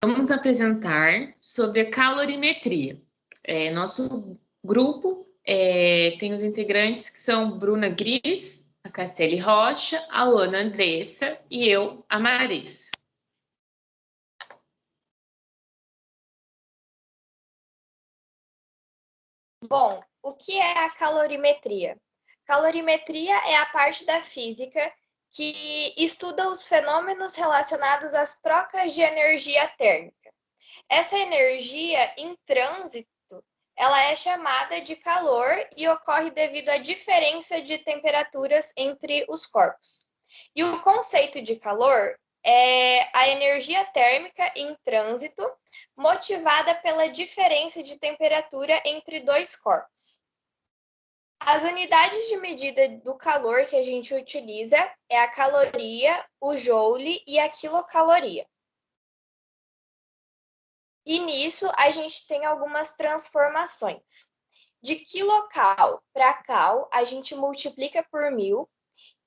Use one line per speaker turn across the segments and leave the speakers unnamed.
Vamos apresentar sobre a calorimetria. Nosso grupo tem os integrantes que são Bruna Gris, a Cassiele Rocha, a Ana Andressa e eu, a Marisa.
Bom, o que é a calorimetria? Calorimetria é a parte da física que estuda os fenômenos relacionados às trocas de energia térmica. Essa energia em trânsito, ela é chamada de calor e ocorre devido à diferença de temperaturas entre os corpos. E o conceito de calor é a energia térmica em trânsito motivada pela diferença de temperatura entre dois corpos. As unidades de medida do calor que a gente utiliza é a caloria, o joule e a quilocaloria. E nisso a gente tem algumas transformações. De quilocal para cal, a gente multiplica por 1000,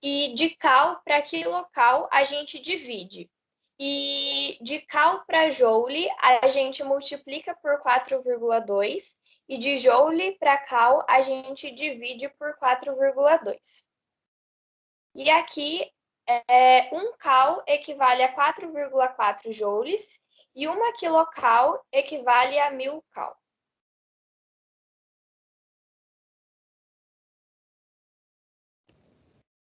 e de cal para quilocal, a gente divide. E de cal para joule, a gente multiplica por 4,2, e de joule para cal, a gente divide por 4,2. E aqui, 1 cal equivale a 4,4 joules, e 1 quilocal equivale a 1000 cal.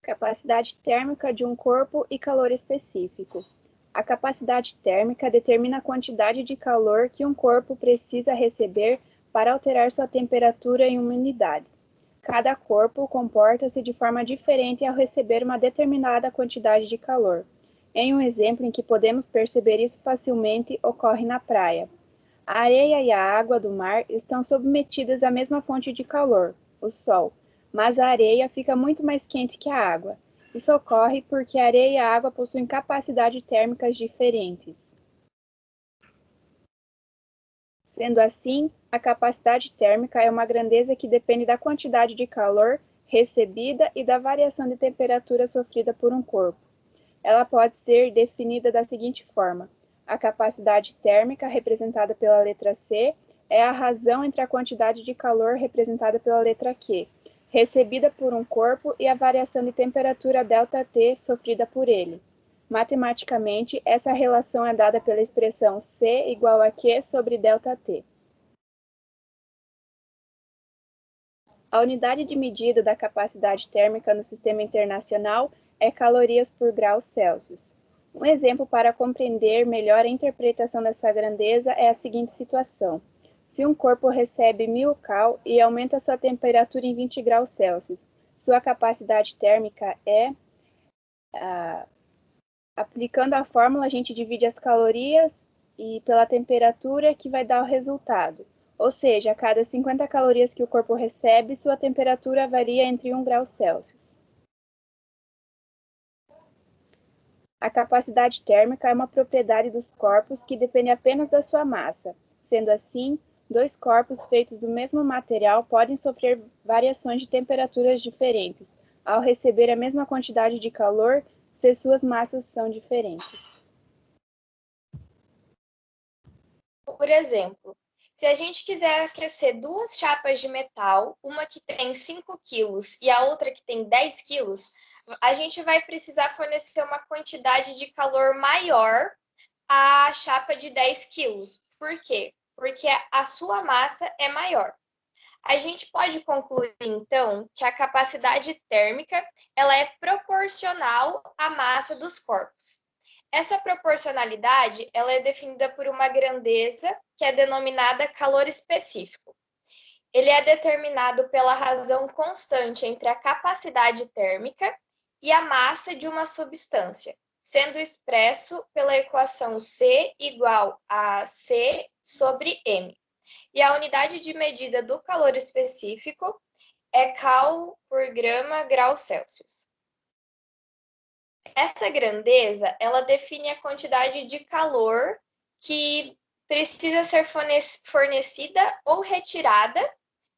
Capacidade térmica de um corpo e calor específico. A capacidade térmica determina a quantidade de calor que um corpo precisa receber para alterar sua temperatura em uma unidade. Cada corpo comporta-se de forma diferente ao receber uma determinada quantidade de calor. Em um exemplo em que podemos perceber isso facilmente, ocorre na praia. A areia e a água do mar estão submetidas à mesma fonte de calor, o sol, mas a areia fica muito mais quente que a água. Isso ocorre porque a areia e a água possuem capacidades térmicas diferentes. Sendo assim, a capacidade térmica é uma grandeza que depende da quantidade de calor recebida e da variação de temperatura sofrida por um corpo. Ela pode ser definida da seguinte forma: a capacidade térmica, representada pela letra C, é a razão entre a quantidade de calor, representada pela letra Q, recebida por um corpo, e a variação de temperatura ΔT sofrida por ele. Matematicamente, essa relação é dada pela expressão C igual a Q sobre ΔT. A unidade de medida da capacidade térmica no Sistema Internacional é calorias por grau Celsius. Um exemplo para compreender melhor a interpretação dessa grandeza é a seguinte situação. Se um corpo recebe 1000 cal e aumenta sua temperatura em 20 graus Celsius, sua capacidade térmica é... aplicando a fórmula, a gente divide as calorias e pela temperatura que vai dar o resultado. Ou seja, a cada 50 calorias que o corpo recebe, sua temperatura varia entre 1 grau Celsius. A capacidade térmica é uma propriedade dos corpos que depende apenas da sua massa. Sendo assim, dois corpos feitos do mesmo material podem sofrer variações de temperaturas diferentes, ao receber a mesma quantidade de calor, se suas massas são diferentes.
Por exemplo, se a gente quiser aquecer duas chapas de metal, uma que tem 5 quilos e a outra que tem 10 quilos, a gente vai precisar fornecer uma quantidade de calor maior à chapa de 10 quilos. Por quê? Porque a sua massa é maior. A gente pode concluir, então, que a capacidade térmica ela é proporcional à massa dos corpos. Essa proporcionalidade ela é definida por uma grandeza que é denominada calor específico. Ele é determinado pela razão constante entre a capacidade térmica e a massa de uma substância, sendo expresso pela equação C igual a C sobre M. E a unidade de medida do calor específico é cal por grama grau Celsius. Essa grandeza, ela define a quantidade de calor que precisa ser fornecida ou retirada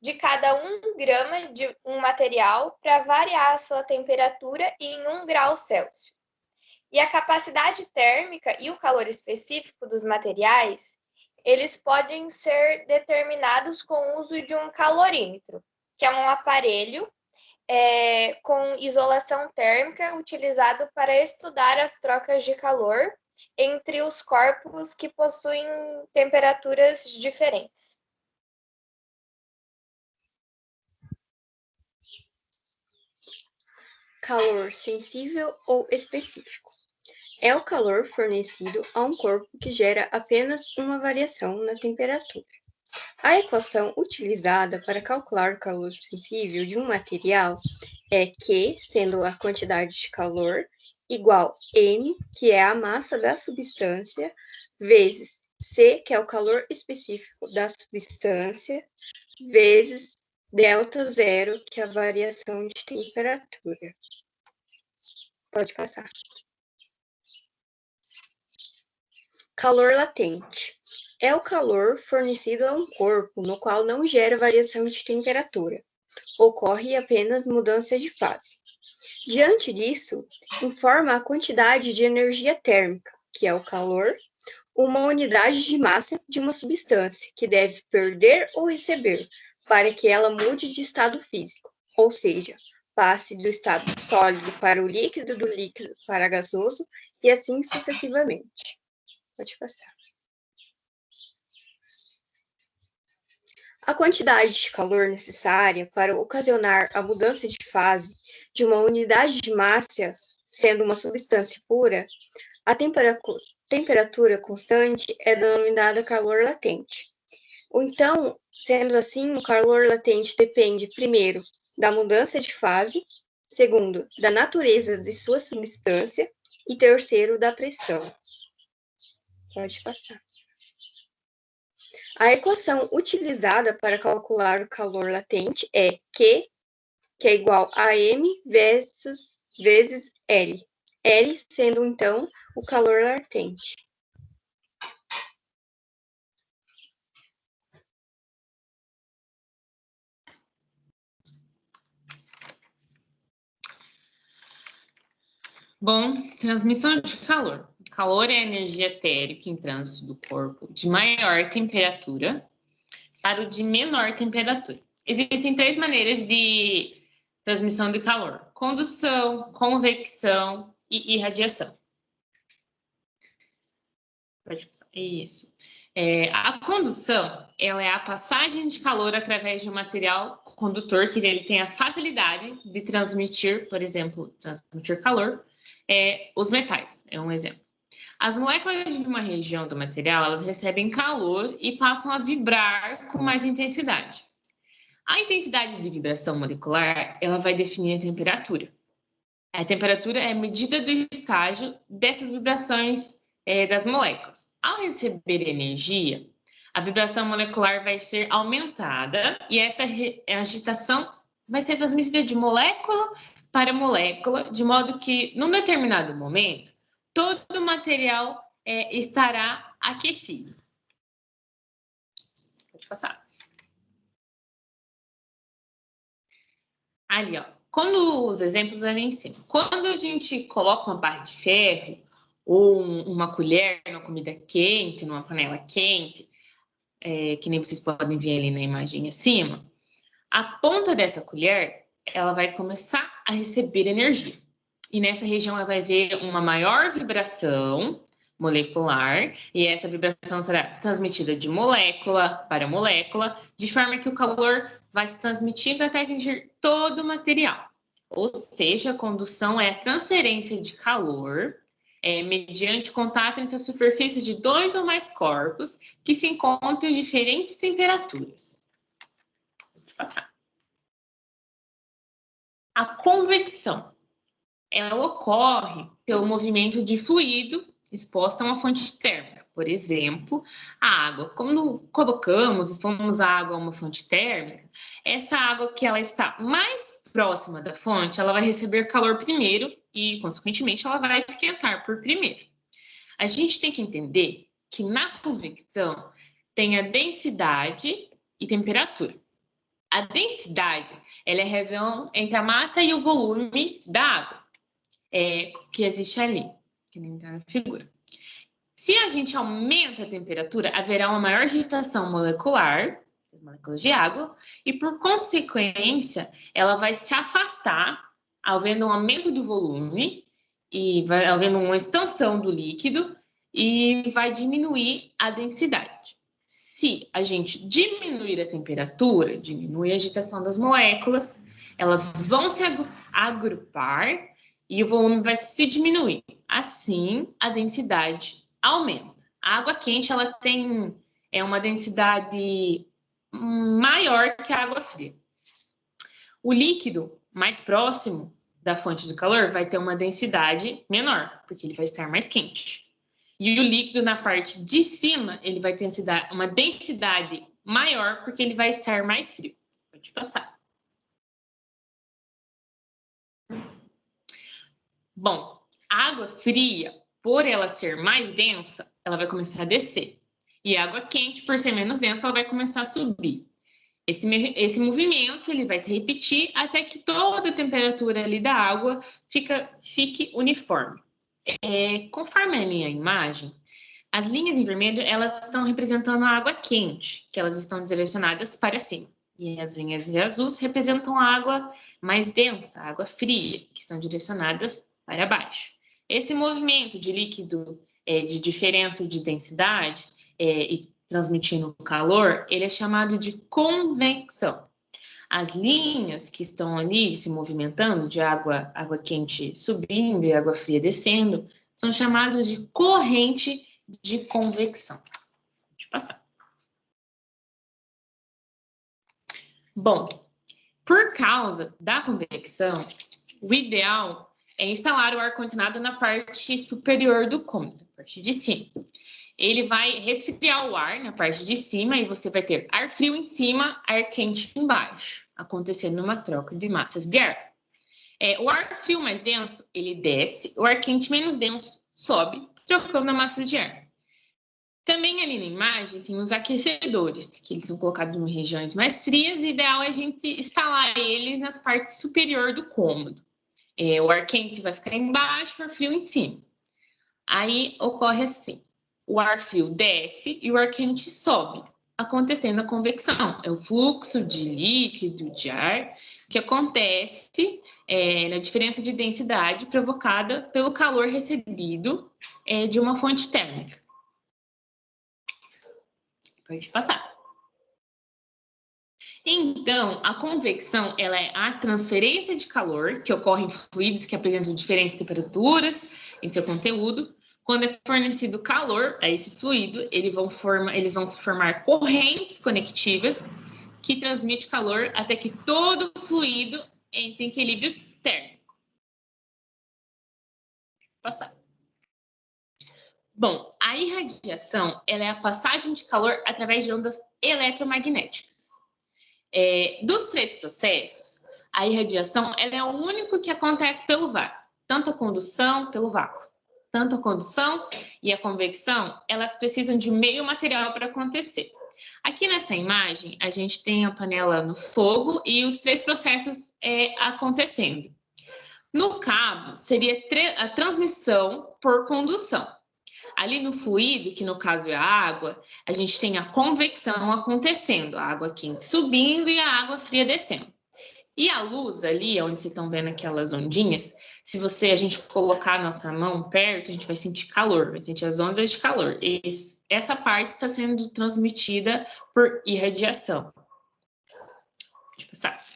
de cada 1 grama de um material para variar a sua temperatura em 1 grau Celsius. E a capacidade térmica e o calor específico dos materiais, eles podem ser determinados com o uso de um calorímetro, que é um aparelho com isolação térmica utilizado para estudar as trocas de calor entre os corpos que possuem temperaturas diferentes.
Calor sensível ou específico. É o calor fornecido a um corpo que gera apenas uma variação na temperatura. A equação utilizada para calcular o calor sensível de um material é Q, sendo a quantidade de calor, igual M, que é a massa da substância, vezes C, que é o calor específico da substância, vezes delta zero, que é a variação de temperatura. Pode passar. Calor latente. É o calor fornecido a um corpo no qual não gera variação de temperatura. Ocorre apenas mudança de fase. Diante disso, informa a quantidade de energia térmica, que é o calor, uma unidade de massa de uma substância, que deve perder ou receber, para que ela mude de estado físico, ou seja, passe do estado sólido para o líquido, do líquido para gasoso, e assim sucessivamente. Pode passar. A quantidade de calor necessária para ocasionar a mudança de fase de uma unidade de massa, sendo uma substância pura, a temperatura constante é denominada calor latente. Então, sendo assim, o calor latente depende, primeiro, da mudança de fase, segundo, da natureza de sua substância e terceiro, da pressão. Pode passar. A equação utilizada para calcular o calor latente é Q, que é igual a M vezes L. L sendo, então, o calor latente.
Bom, transmissão de calor. Calor é a energia térmica em trânsito do corpo de maior temperatura para o de menor temperatura. Existem 3 maneiras de transmissão de calor: condução, convecção e irradiação. Isso. A condução, ela é a passagem de calor através de um material condutor que ele tem a facilidade de transmitir, por exemplo, transmitir calor, os metais, é um exemplo. As moléculas de uma região do material, elas recebem calor e passam a vibrar com mais intensidade. A intensidade de vibração molecular, ela vai definir a temperatura. A temperatura é a medida do estágio dessas vibrações das moléculas. Ao receber energia, a vibração molecular vai ser aumentada e essa agitação vai ser transmitida de molécula para molécula, de modo que, num determinado momento, todo o material estará aquecido. Pode passar. Ali, ó. Quando os exemplos ali em cima. Quando a gente coloca uma barra de ferro ou uma colher numa comida quente, numa panela quente, que nem vocês podem ver ali na imagem acima, a ponta dessa colher, ela vai começar a receber energia. E nessa região ela vai ver uma maior vibração molecular, e essa vibração será transmitida de molécula para molécula, de forma que o calor vai se transmitindo até atingir todo o material. Ou seja, a condução é a transferência de calor mediante contato entre as superfícies de 2 ou mais corpos que se encontram em diferentes temperaturas. Vou passar. A convecção, ela ocorre pelo movimento de fluido exposto a uma fonte térmica. Por exemplo, a água. Quando expomos a água a uma fonte térmica, essa água que ela está mais próxima da fonte, ela vai receber calor primeiro e, consequentemente, ela vai esquentar por primeiro. A gente tem que entender que na convecção tem a densidade e temperatura. A densidade, ela é a relação entre a massa e o volume da água que existe ali. que nem está na figura. Se a gente aumenta a temperatura, haverá uma maior agitação molecular, das moléculas de água, e por consequência, ela vai se afastar, havendo um aumento do volume, e vai havendo uma expansão do líquido, e vai diminuir a densidade. Se a gente diminuir a temperatura, diminui a agitação das moléculas, elas vão se agrupar e o volume vai se diminuir. Assim, a densidade aumenta. A água quente ela tem uma densidade maior que a água fria. O líquido mais próximo da fonte de calor vai ter uma densidade menor, porque ele vai estar mais quente. E o líquido na parte de cima, ele vai ter uma densidade maior, porque ele vai estar mais frio. Pode passar. Bom, a água fria, por ela ser mais densa, ela vai começar a descer. E a água quente, por ser menos densa, ela vai começar a subir. Esse movimento ele vai se repetir até que toda a temperatura ali da água fique uniforme. Conforme ali a imagem, as linhas em vermelho elas estão representando a água quente, que elas estão direcionadas para cima. E as linhas em azul representam a água mais densa, a água fria, que estão direcionadas para baixo. Esse movimento de líquido de diferença de densidade e transmitindo calor, ele é chamado de convecção. As linhas que estão ali se movimentando, de água quente subindo e água fria descendo, são chamadas de corrente de convecção. Deixa eu passar. Bom, por causa da convecção, o ideal é instalar o ar-condicionado na parte superior do cômodo, na parte de cima. Ele vai resfriar o ar na parte de cima e você vai ter ar frio em cima, ar quente embaixo, acontecendo uma troca de massas de ar. O ar frio mais denso, ele desce, o ar quente menos denso sobe, trocando as massas de ar. Também ali na imagem tem os aquecedores, que eles são colocados em regiões mais frias, e o ideal é a gente instalar eles nas partes superior do cômodo. O ar quente vai ficar embaixo, o ar frio em cima. Aí ocorre assim. O ar frio desce e o ar quente sobe, acontecendo a convecção. É o fluxo de líquido, de ar, que acontece na diferença de densidade provocada pelo calor recebido de uma fonte térmica. Pode passar. Então, a convecção ela é a transferência de calor que ocorre em fluidos que apresentam diferentes temperaturas em seu conteúdo. Quando é fornecido calor a esse fluido, eles vão se formar correntes conectivas que transmitem calor até que todo o fluido entre em equilíbrio térmico. Passar. Bom, a irradiação ela é a passagem de calor através de ondas eletromagnéticas. Dos três processos, a irradiação ela é o único que acontece pelo vácuo, tanto a condução pelo vácuo. Tanto a condução e a convecção, elas precisam de meio material para acontecer. Aqui nessa imagem, a gente tem a panela no fogo e os três processos acontecendo. No cabo, seria a transmissão por condução. Ali no fluido, que no caso é a água, a gente tem a convecção acontecendo, a água quente subindo e a água fria descendo. E a luz ali, onde vocês estão vendo aquelas ondinhas, se a gente colocar a nossa mão perto, a gente vai sentir calor, vai sentir as ondas de calor. Essa parte está sendo transmitida por irradiação. Deixa eu passar.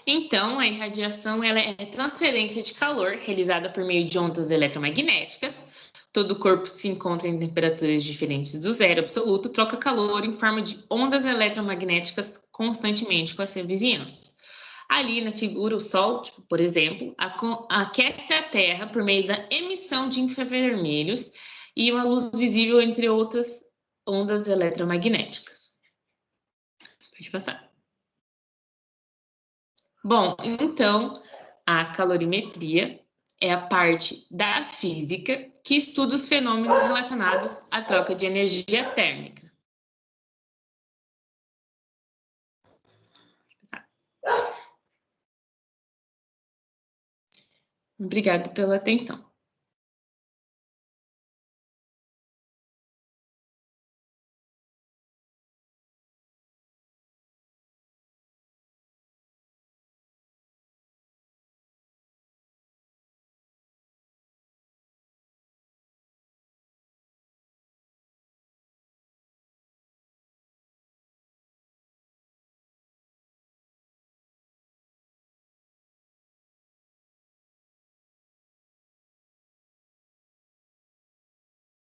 Então, a irradiação ela é transferência de calor realizada por meio de ondas eletromagnéticas. Todo o corpo se encontra em temperaturas diferentes do zero absoluto, troca calor em forma de ondas eletromagnéticas constantemente com a sua vizinhança. Ali na figura, o Sol, por exemplo, aquece a Terra por meio da emissão de infravermelhos e uma luz visível, entre outras ondas eletromagnéticas. Pode passar. Bom, então, a calorimetria é a parte da física que estuda os fenômenos relacionados à troca de energia térmica. Obrigado pela atenção.